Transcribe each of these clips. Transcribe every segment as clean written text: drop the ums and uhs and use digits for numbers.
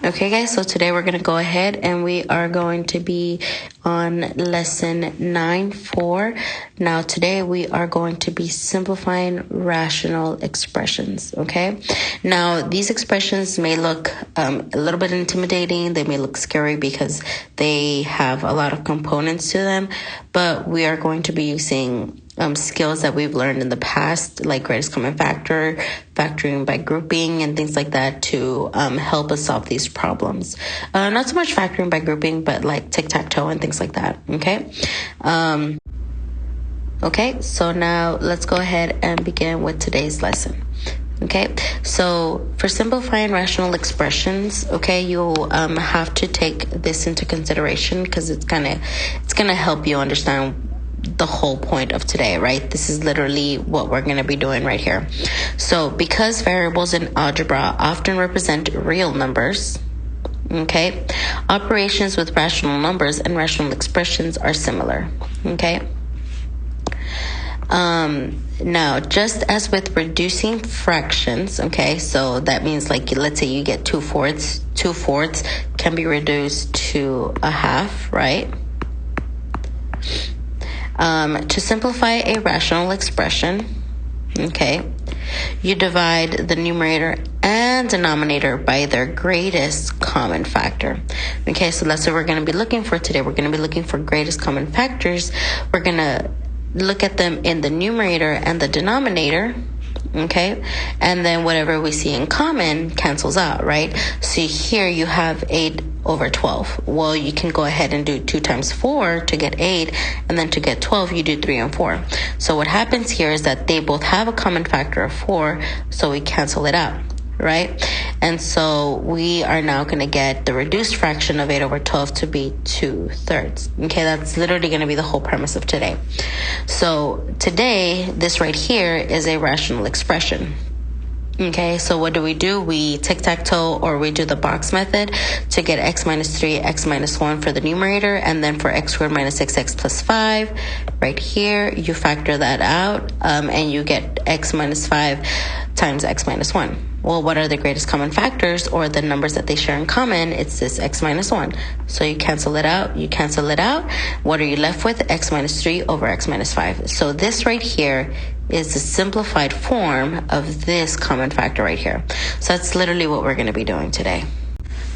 Okay guys, so today we're going to go ahead and we are going to be on lesson 9.4. Now today we are going to be simplifying rational expressions, okay? Now these expressions may look a little bit intimidating, they may look scary because they have a lot of components to them, but we are going to be using skills that we've learned in the past, like greatest common factor, factoring by grouping, and things like that to help us solve these problems. Not so much factoring by grouping, but like tic-tac-toe and things like that, okay? Okay, so now let's go ahead and begin with today's lesson. Okay, so for simplifying rational expressions, okay, you'll have to take this into consideration because it's gonna help you understand the whole point of today, right? This is literally what we're going to be doing right here. So because variables in algebra often represent real numbers, okay, operations with rational numbers and rational expressions are similar, okay? Now, just as with reducing fractions, okay, so that means like, let's say you get 2/4, 2/4 can be reduced to a half, right? To simplify a rational expression, okay, you divide the numerator and denominator by their greatest common factor. Okay, so that's what we're going to be looking for today. We're going to be looking for greatest common factors. We're going to look at them in the numerator and the denominator, okay, and then whatever we see in common cancels out, right? So here you have 8/12. Well, you can go ahead and do 2 times 4 to get 8, and then to get 12 you do 3 and 4. So what happens here is that they both have a common factor of 4, so we cancel it out, right? And so we are now going to get the reduced fraction of 8/12 to be 2/3. Okay, that's literally going to be the whole premise of today. So today, this right here is a rational expression. Okay, so what do? We tic-tac-toe, or we do the box method to get x minus 3, x minus 1 for the numerator, and then for x squared minus 6x plus 5, right here, you factor that out, and you get x minus 5 times x minus 1. Well, what are the greatest common factors, or the numbers that they share in common? It's this x minus 1. So you cancel it out, What are you left with? X minus 3 over x minus 5. So this right here is the simplified form of this common factor right here. So that's literally what we're going to be doing today.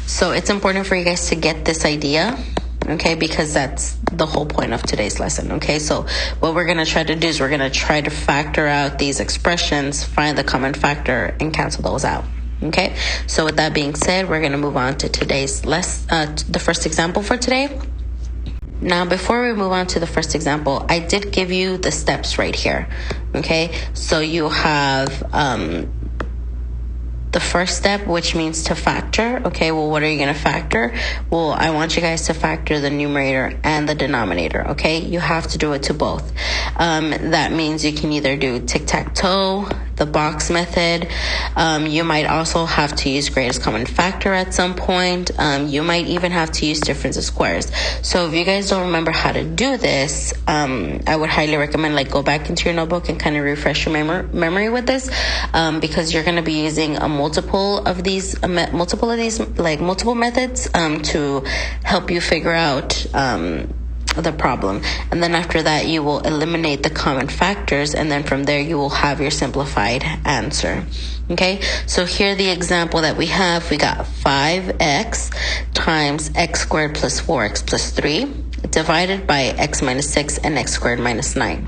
So it's important for you guys to get this idea, okay, because that's the whole point of today's lesson, okay? So what we're going to try to do is we're going to try to factor out these expressions, find the common factor, and cancel those out, okay? So with that being said, we're going to move on to today's the first example for today. Now, before we move on to the first example, I did give you the steps right here, okay? So you have the first step, which means to factor. Okay, well, what are you going to factor? Well, I want you guys to factor the numerator and the denominator, okay? You have to do it to both. That means you can either do tic-tac-toe, the box method. You might also have to use greatest common factor at some point. You might even have to use difference of squares. So if you guys don't remember how to do this, I would highly recommend go back into your notebook and kind of refresh your memory with this, because you're going to be using multiple of these multiple methods to help you figure out the problem. And then after that, you will eliminate the common factors, and then from there you will have your simplified answer. Okay, so here the example that we have, we got 5x times x squared plus 4x plus 3 divided by x minus 6 and x squared minus 9.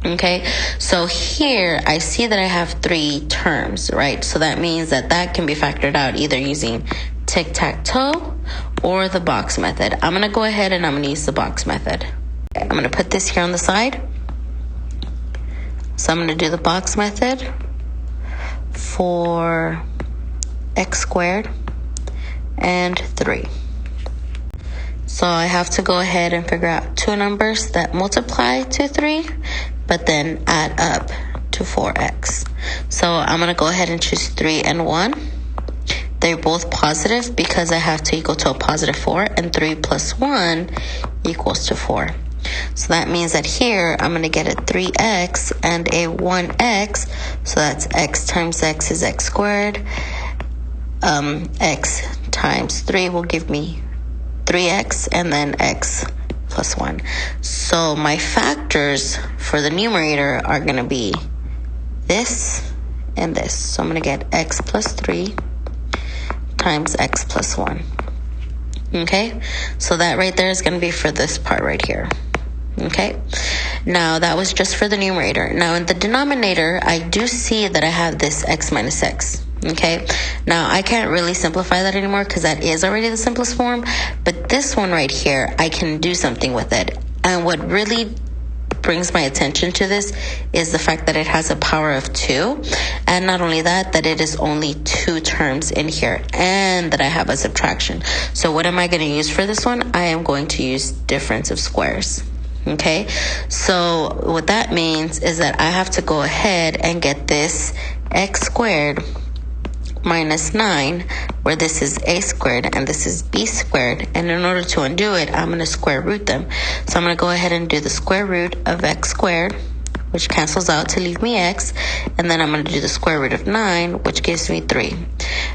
Okay, so here I see that I have 3 terms, right? So that means that can be factored out either using tic-tac-toe or the box method. I'm going to go ahead and I'm going to use the box method. I'm going to put this here on the side. So I'm going to do the box method for x squared and 3. So I have to go ahead and figure out 2 numbers that multiply to 3, but then add up to 4x. So I'm going to go ahead and choose 3 and 1. They're both positive because I have to equal to a positive 4, and 3 plus 1 equals to 4. So that means that here I'm going to get a 3x and a 1x. So that's x times x is x squared. x times 3 will give me 3x and then x plus 1. So my factors for the numerator are going to be this and this. So I'm going to get x plus 3 times x plus 1. Okay, so that right there is going to be for this part right here. Okay, now that was just for the numerator. Now in the denominator, I do see that I have this x minus x. Okay, now I can't really simplify that anymore because that is already the simplest form, but this one right here, I can do something with it. And what really brings my attention to this is the fact that it has a power of 2, and not only that, that it is only 2 terms in here, and that I have a subtraction. So what am I going to use for this one? I am going to use difference of squares. Okay, so what that means is that I have to go ahead and get this x squared minus 9, where this is a squared and this is b squared. And in order to undo it, I'm going to square root them. So I'm going to go ahead and do the square root of x squared, which cancels out to leave me x. And then I'm going to do the square root of 9, which gives me 3.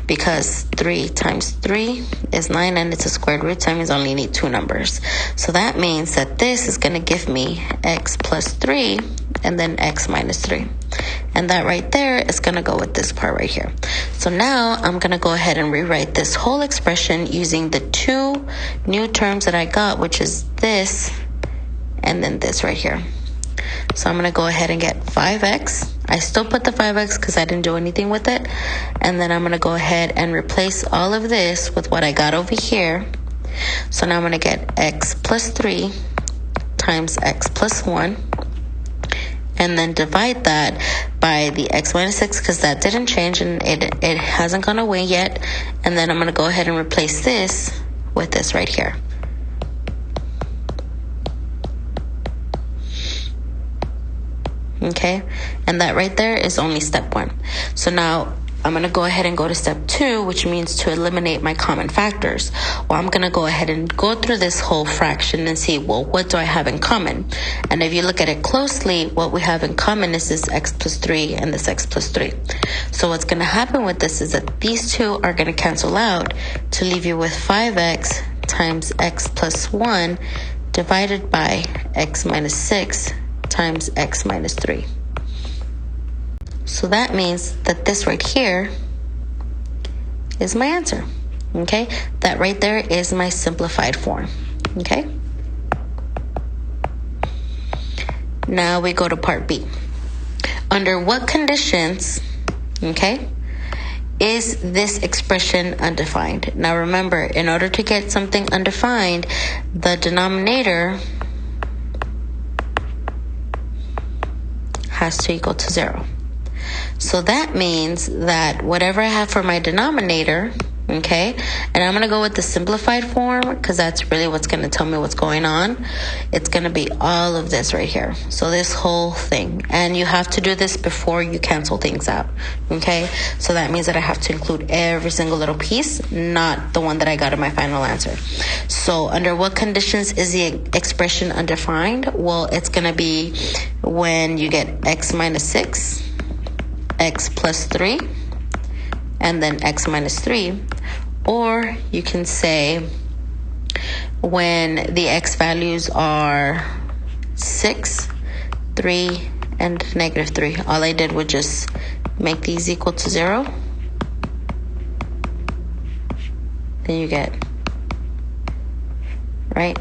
Because 3 times 3 is 9, and it's a squared root, so that means I only need 2 numbers. So that means that this is going to give me x plus 3 and then x minus 3. And that right there is going to go with this part right here. So now I'm going to go ahead and rewrite this whole expression using the 2 new terms that I got, which is this and then this right here. So I'm going to go ahead and get 5x. I still put the 5x because I didn't do anything with it. And then I'm going to go ahead and replace all of this with what I got over here. So now I'm going to get x plus 3 times x plus 1. And then divide that by the x minus 6 because that didn't change and it hasn't gone away yet. And then I'm going to go ahead and replace this with this right here. Okay, and that right there is only step 1. So now I'm going to go ahead and go to step 2, which means to eliminate my common factors. Well, I'm going to go ahead and go through this whole fraction and see, well, what do I have in common? And if you look at it closely, what we have in common is this x plus 3 and this x plus 3. So what's going to happen with this is that these two are going to cancel out to leave you with 5x times x plus 1 divided by x minus 6 times x minus 3. So that means that this right here is my answer. Okay, that right there is my simplified form. Okay, now we go to part B. Under what conditions, okay, is this expression undefined? Now remember, in order to get something undefined, the denominator has to equal to 0. So that means that whatever I have for my denominator, okay, and I'm going to go with the simplified form because that's really what's going to tell me what's going on. It's going to be all of this right here. So this whole thing. And you have to do this before you cancel things out, okay? So that means that I have to include every single little piece, not the one that I got in my final answer. So under what conditions is the expression undefined? Well, it's going to be when you get x minus 6, x plus 3, and then x minus 3. Or you can say when the x values are 6, 3, and negative 3. All I did was just make these equal to 0. Then you get, right?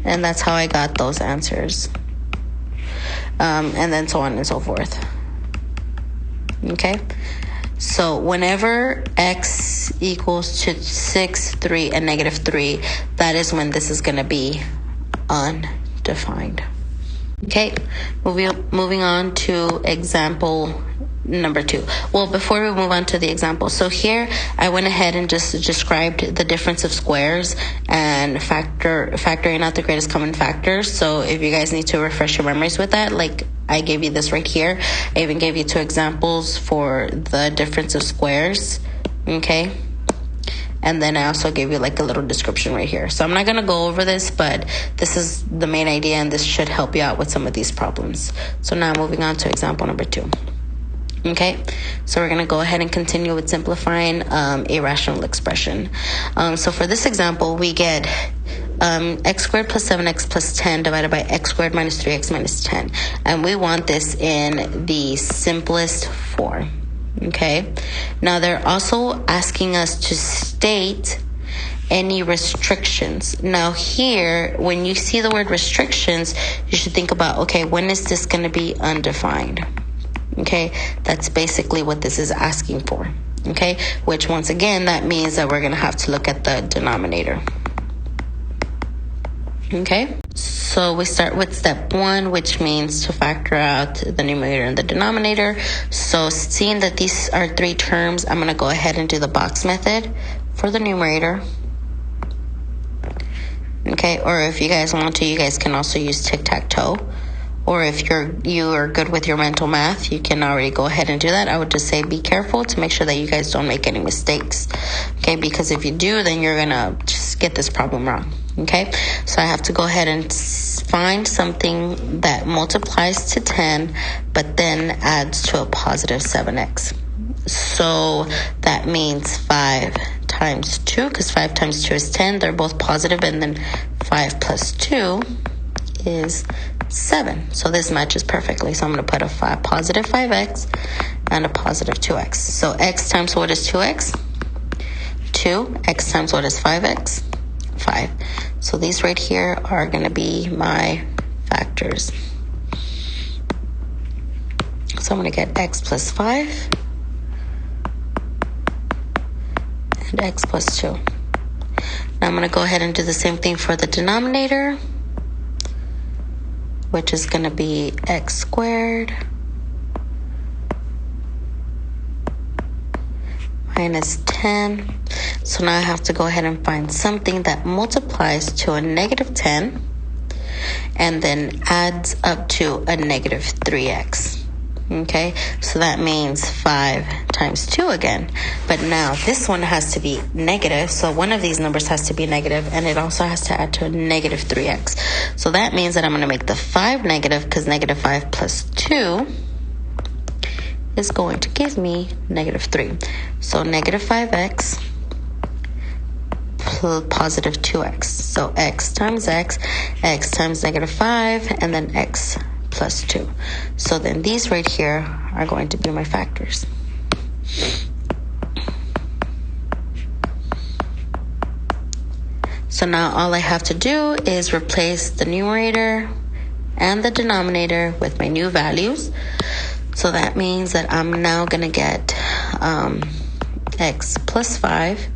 And that's how I got those answers. And then so on and so forth. Okay? So whenever x equals to 6, 3, and negative 3, that is when this is going to be undefined. Okay? Moving on to example number 2. Well, before we move on to the example, so here I went ahead and just described the difference of squares and factoring out the greatest common factor. So if you guys need to refresh your memories with that, like I gave you this right here. I even gave you 2 examples for the difference of squares. Okay? And then I also gave you like a little description right here. So I'm not going to go over this, but this is the main idea, and this should help you out with some of these problems. So now moving on to example number 2. Okay, so we're going to go ahead and continue with simplifying a rational expression. So for this example, we get x squared plus 7x plus 10 divided by x squared minus 3x minus 10. And we want this in the simplest form. Okay, now they're also asking us to state any restrictions. Now here, when you see the word restrictions, you should think about, okay, when is this going to be undefined? Okay, that's basically what this is asking for. Okay, which once again, that means that we're going to have to look at the denominator. Okay, so we start with step 1, which means to factor out the numerator and the denominator. So seeing that these are 3 terms, I'm going to go ahead and do the box method for the numerator. Okay, or if you guys want to, you guys can also use tic-tac-toe. Or if you are good with your mental math, you can already go ahead and do that. I would just say be careful to make sure that you guys don't make any mistakes. Okay, because if you do, then you're going to just get this problem wrong. Okay, so I have to go ahead and find something that multiplies to 10, but then adds to a positive 7x. So that means 5 times 2, because 5 times 2 is 10. They're both positive, and then 5 plus 2 is 7. So this matches perfectly. So I'm going to put a positive 5x and a positive 2x. So x times what is 2x? 2. X times what is 5x? 5. So these right here are going to be my factors. So I'm going to get x plus 5 and x plus 2. Now I'm going to go ahead and do the same thing for the denominator, which is going to be x squared minus 10. So now I have to go ahead and find something that multiplies to a negative 10 and then adds up to a negative 3x. Okay, so that means 5 times 2 again. But now this one has to be negative, so one of these numbers has to be negative, and it also has to add to a negative 3x. So that means that I'm going to make the 5 negative, because negative 5 plus 2 is going to give me negative 3. So negative 5x plus positive 2x. So x times negative 5, and then x plus 2. So then these right here are going to be my factors. So now all I have to do is replace the numerator and the denominator with my new values. So that means that I'm now going to get x plus 5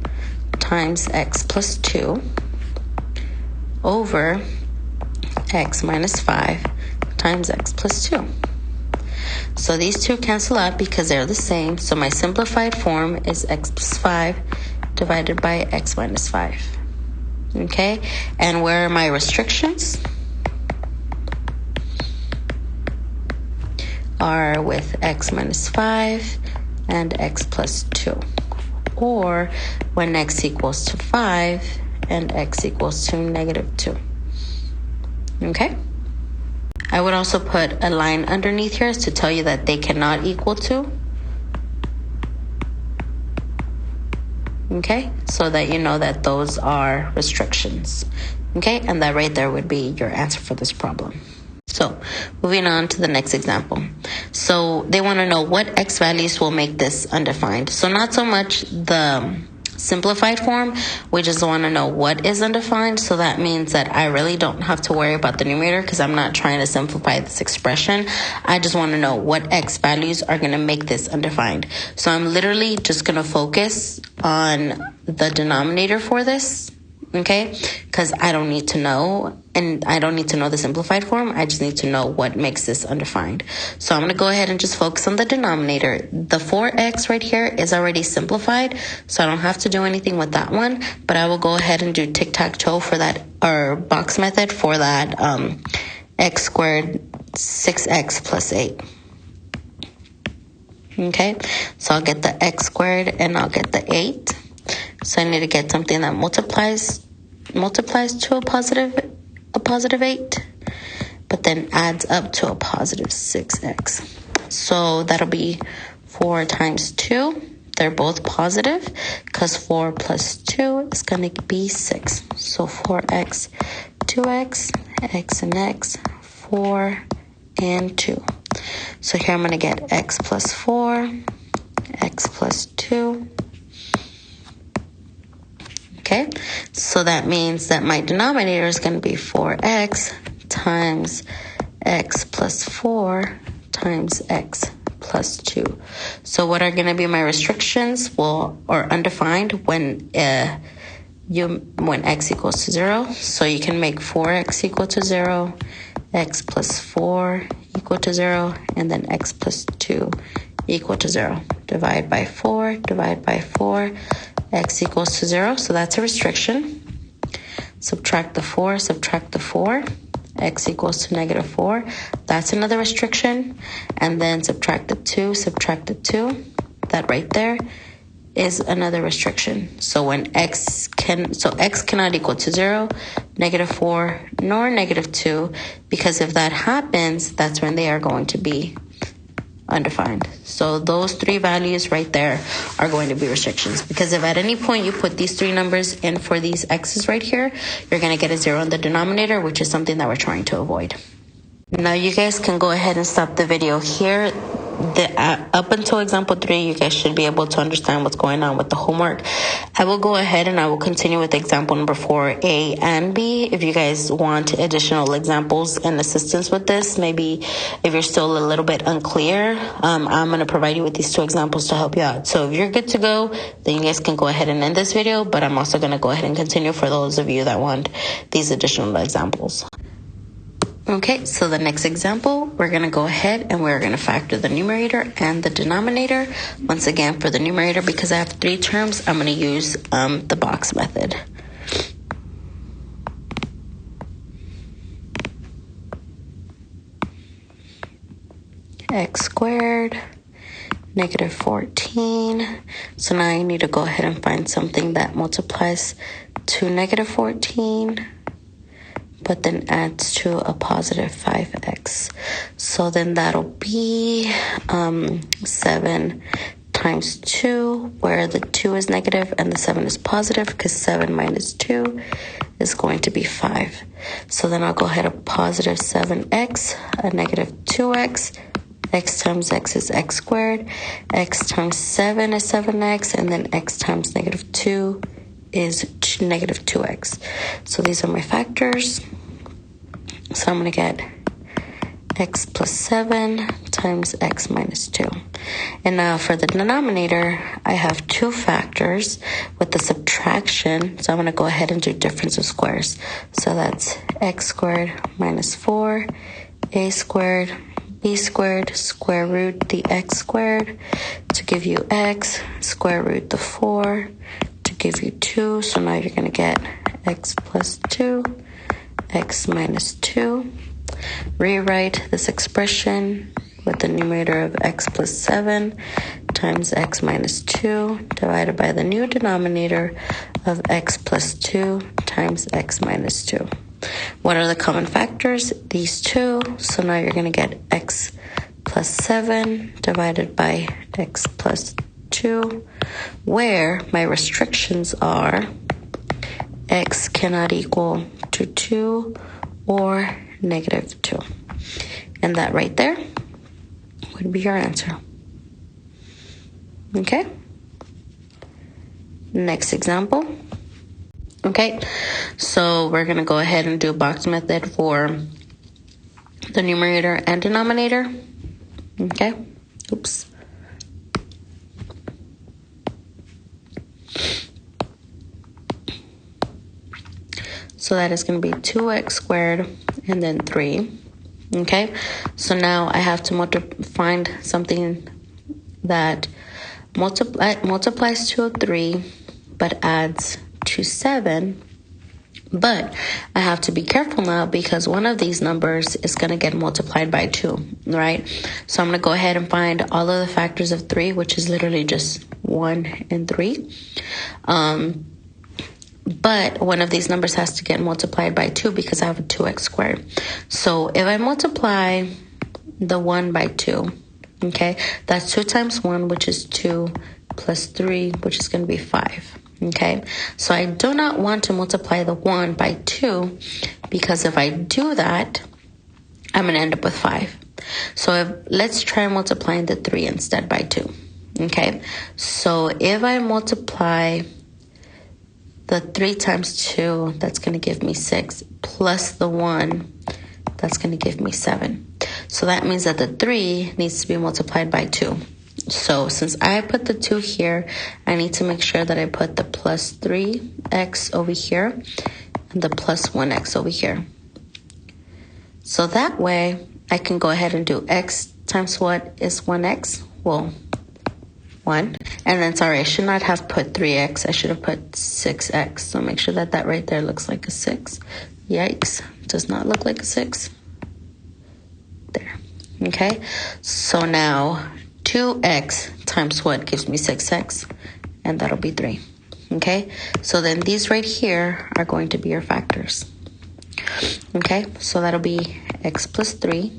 times x plus 2 over x minus 5 times x plus 2. So these two cancel out because they're the same. So my simplified form is x plus 5 divided by x minus 5. Okay, and where are my restrictions? Are with x minus 5 and x plus 2. Or when x equals to 5 and x equals to negative 2. Okay? I would also put a line underneath here to tell you that they cannot equal to. Okay, so that you know that those are restrictions. Okay, and that right there would be your answer for this problem. So moving on to the next example. So they want to know what x values will make this undefined. So not so much the simplified form, we just want to know what is undefined. So that means that I really don't have to worry about the numerator because I'm not trying to simplify this expression. I just want to know what x values are going to make this undefined. So I'm literally just going to focus on the denominator for this. Okay, because I don't need to know, and I don't need to know the simplified form. I just need to know what makes this undefined. So I'm going to go ahead and just focus on the denominator. The 4x right here is already simplified, so I don't have to do anything with that one. But I will go ahead and do tic-tac-toe for that, or box method for that x squared 6x plus 8. Okay, so I'll get the x squared and I'll get the 8. So I need to get something that multiplies to a positive 8, but then adds up to a positive 6x. So that'll be 4 times 2. They're both positive because 4 plus 2 is going to be 6. So 4x, 2x, x and x, 4 and 2. So here I'm going to get x plus 4, x plus 2. Okay, so that means that my denominator is going to be 4x times x plus 4 times x plus 2. So what are going to be my restrictions? Well, or undefined when x equals to 0. So you can make 4x equal to 0, x plus 4 equal to 0, and then x plus 2 equal to 0. Divide by 4, divide by 4, x equals to 0. So that's a restriction. Subtract the 4, subtract the 4. X equals to negative 4. That's another restriction. And then subtract the 2, subtract the 2. That right there is another restriction. So when x cannot equal to 0, negative 4, nor negative 2, because if that happens, that's when they are going to be undefined. So those 3 values right there are going to be restrictions, because if at any point you put these 3 numbers in for these x's right here, you're going to get a 0 in the denominator, which is something that we're trying to avoid. Now you guys can go ahead and stop the video here. Up until example 3, you guys should be able to understand what's going on with the homework. I will go ahead and I will continue with example number 4, A and B. If you guys want additional examples and assistance with this, maybe if you're still a little bit unclear, I'm going to provide you with these 2 examples to help you out. So if you're good to go, then you guys can go ahead and end this video, but I'm also going to go ahead and continue for those of you that want these additional examples. Okay, so the next example, we're going to go ahead and we're going to factor the numerator and the denominator. Once again, for the numerator, because I have 3 terms, I'm going to use the box method. X squared, negative 14. So now I need to go ahead and find something that multiplies to negative 14. But then adds to a positive 5x. So then that'll be 7 times 2, where the 2 is negative and the 7 is positive, because 7 minus 2 is going to be 5. So then I'll go ahead and positive 7x, a negative 2x. X times x is x squared. X times 7 is 7x, and then x times negative 2 is negative 2x. So these are my factors. So I'm going to get x plus 7 times x minus 2. And now for the denominator, I have 2 factors with the subtraction. So I'm going to go ahead and do difference of squares. So that's x squared minus 4, a squared, b squared, square root the x squared to give you x, square root the 4 to give you 2. So now you're going to get x plus 2, x minus 2. Rewrite this expression with the numerator of x plus 7 times x minus 2 divided by the new denominator of x plus 2 times x minus 2. What are the common factors? These 2. So now you're going to get x plus 7 divided by x plus 2, where my restrictions are x cannot equal to 2 or negative 2. And that right there would be your answer. Okay? Next example. Okay, so we're going to go ahead and do a box method for the numerator and denominator. Okay? Oops. So that is going to be 2x squared and then 3. Okay, so now I have to find something that multiplies to a 3 but adds to 7. But I have to be careful now because one of these numbers is going to get multiplied by 2, right? So I'm going to go ahead and find all of the factors of 3, which is literally just 1 and 3. But one of these numbers has to get multiplied by 2 because I have a 2x squared. So if I multiply the 1 by 2, Okay, that's 2 times 1, which is 2, plus 3, which is going to be 5. Okay, so I do not want to multiply the 1 by 2, because if I do that, I'm going to end up with 5. So let's try multiplying the 3 instead by 2. Okay, so if I multiply the 3 times 2, that's going to give me 6, plus the 1, that's going to give me 7. So that means that the 3 needs to be multiplied by 2. So since I put the 2 here, I need to make sure that I put the plus 3x over here and the plus 1x over here. So that way, I can go ahead and do x times what is 1x? Well, 1. And then, sorry, I should not have put 3x. I should have put 6x. So make sure that that right there looks like a 6. Yikes. Does not look like a 6. There. Okay. So now 2x times what gives me 6x? And that'll be 3. Okay. So then these right here are going to be your factors. Okay. So that'll be x plus 3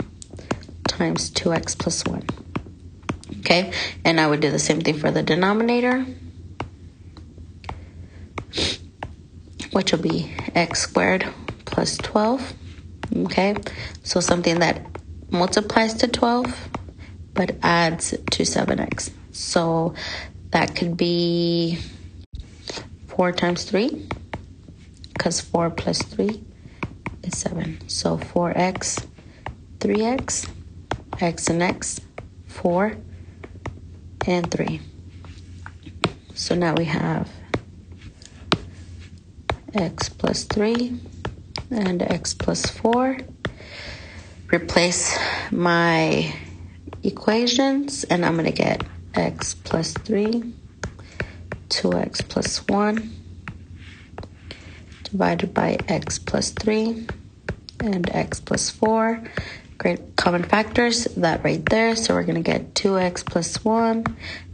times 2x plus 1. Okay, and I would do the same thing for the denominator, which will be x squared plus 12. Okay, so something that multiplies to 12 but adds to 7x. So that could be 4 times 3, because 4 plus 3 is 7. So 4x, 3x, x and x, 4, and 3. So now we have x plus 3 and x plus 4. Replace my equations, and I'm going to get x plus 3, 2x plus 1, divided by x plus 3 and x plus 4. Great common factors, that right there. So we're going to get 2x plus 1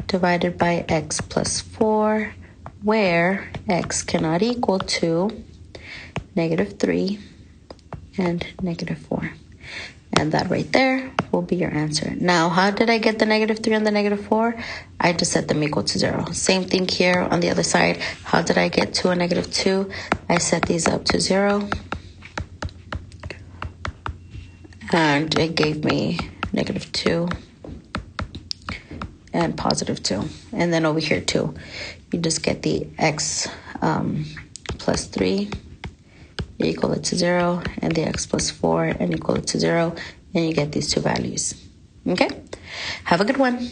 divided by x plus 4, where x cannot equal to -3 and -4. And that right there will be your answer. Now, how did I get the -3 and the -4? I just set them equal to 0. Same thing here on the other side. How did I get to a -2? I set these up to 0. And it gave me -2 and +2. And then over here too, you just get the x plus 3, you equal it to 0, and the x plus 4 and equal it to 0, and you get these two values. Okay? Have a good one.